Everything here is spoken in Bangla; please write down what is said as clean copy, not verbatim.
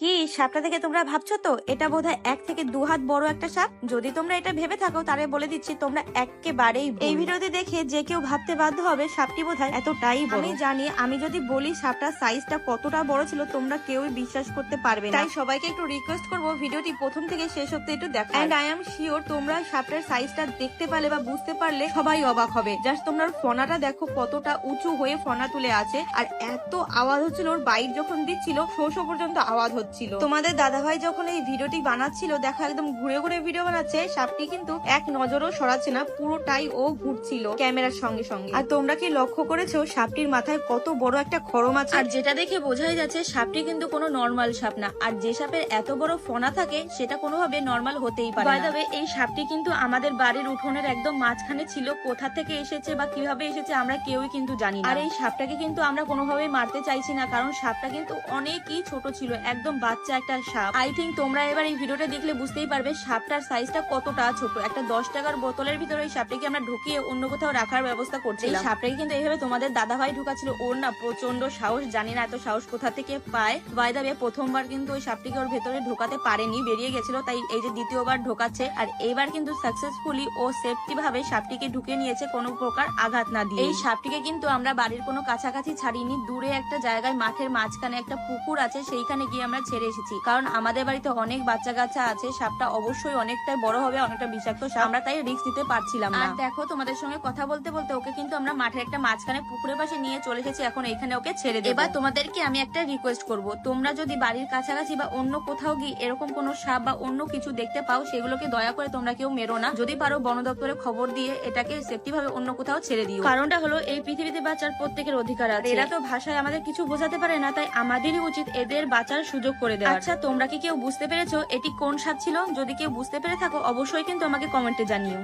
কি সাপটা দেখে তোমরা ভাবছো তো এটা বোধহয় 1 থেকে 2 হাত বড় একটা সাপ। যদি তোমরা এটা ভেবে থাকো তাহলে বলে দিচ্ছি তোমরা একেবারেই ভুল। এই ভিডিওতে দেখে যে কেউ ভাবতে বাধ্য হবে সাপটি বোধহয় এতটাই বড়। আমি জানি আমি যদি বলি সাপটার সাইজটা কতটা বড় ছিল তোমরা কেউই বিশ্বাস করতে পারবে না। তাই সবাইকে একটু রিকোয়েস্ট করবো ভিডিওটি প্রথম থেকে শেষ অবধি একটু দেখো। এন্ড আই এম শিওর তোমরা সাপটার সাইজটা দেখতে পারলে বা বুঝতে পারলে সবাই অবাক হবে। জাস্ট তোমরা ফনাটা দেখো কতটা উঁচু হয়ে ফনা তুলে আছে, আর এত আওয়াজ হচ্ছিল ওর বাইট যখন দিচ্ছিল শোষো পর্যন্ত আওয়াজ হচ্ছিল। তোমাদের দাদাভাই যখন এই ভিডিওটি বানাচ্ছিল দেখো একদম ঘুরে ঘুরে ভিডিও বানাচ্ছে, সাপটি কিন্তু এক নজরও সরাচ্ছে না, পুরোটাই ও ঘুরছিল ক্যামেরার সঙ্গে সঙ্গে। আর তোমরা কি লক্ষ্য করেছো সাপটির মাথায় কত বড় একটা খড়ম আছে? আর যেটা দেখে বোঝাই যাচ্ছে সাপটি কিন্তু কোনো নর্মাল সাপ না। আর যে সাপের এত বড় ফনা থাকে সেটা কোনোভাবে নর্মাল হতেই পারে না। বাই দ্য ওয়ে এই সাপটি কিন্তু আমাদের বাড়ির উঠোনের একদম মাঝখানে ছিল। কোথা থেকে এসেছে বা কিভাবে এসেছে আমরা কেউই কিন্তু জানি না। আর এই সাপটাকে কিন্তু আমরা কোনোভাবেই মারতে চাইছি না, কারণ সাপটা কিন্তু অনেকই ছোট ছিল, একদম বাচ্চা একটা সাপ। আই থিঙ্ক তোমরা এবার এই ভিডিওটা দেখলে বুঝতেই পারবে সাপটার সাইজটা কতটা ছোট। একটা 10 টাকার বোতলের ভিতরে এই সাপটাকে আমরা ঢুকিয়ে অন্য কোথাও রাখার ব্যবস্থা করছিলাম। এই সাপটাকে কিন্তু এইভাবে তোমাদের দাদাভাই ঢুকাচ্ছিল। ওর না প্রচন্ড সাহস, জানি না এত সাহস কোথা থেকে পায়। বাই দ্য ওয়ে প্রথমবার কিন্তু ওই সাপটিকে ওর ভেতরে ঢোকাতে পারেনি, বেরিয়ে গেছিল, তাই এই যে দ্বিতীয়বার ঢোকাচ্ছে। আর এইবার কিন্তু সাকসেসফুলি ও সেফটি ভাবে সাপটিকে ঢুকে নিয়েছে কোনো প্রকার আঘাত না দিয়ে। এই সাপটিকে কিন্তু আমরা বাড়ির কোনো কাছাকাছি ছাড়িনি, দূরে একটা জায়গায় মাঠের মাঝখানে একটা পুকুর আছে সেইখানে গিয়ে আমরা ছেড়ে এসেছি, কারণ আমাদের বাড়িতে অনেক বাচ্চা কাচ্চা আছে। সাপটা অবশ্যই অনেকটাই বড় হবে, অনেকটা বিষাক্ত সাপ, আমরা তাই রিস্ক নিতে পারছিলাম না। আর দেখো তোমাদের সঙ্গে কথা বলতে বলতে ওকে কিন্তু আমরা মাঠের একটা মাঝখানে পুকুরের পাশে নিয়ে চলে এসেছি, এখন এখানে ওকে ছেড়ে দেব। এবার তোমাদেরকে আমি একটা রিকোয়েস্ট করব, তোমরা যদি বাড়ির কাছাকাছি বা অন্য কোথাও গিয়ে এরকম কোনো সাপ বা অন্য কিছু দেখতে পাও সেগুলোকে দয়া করে তোমরা কেউ মেরো না। যদি পারো বন দপ্তরে খবর দিয়ে এটাকে সেফটি ভাবে অন্য কোথাও ছেড়ে দিও। কারণটা হলো এই পৃথিবীতে বাঁচার প্রত্যেকের অধিকার আছে। এরা তো ভাষায় আমাদের কিছু বোঝাতে পারে না, তাই আমাদেরই উচিত এদের বাঁচার সুযোগ করে দেওয়া। আচ্ছা তোমরা কি কেউ বুঝতে পেরেছো এটি কোন সাপ ছিল? যদি কেউ বুঝতে পেরে থাকো অবশ্যই কিন্তু আমাকে কমেন্টে জানিও।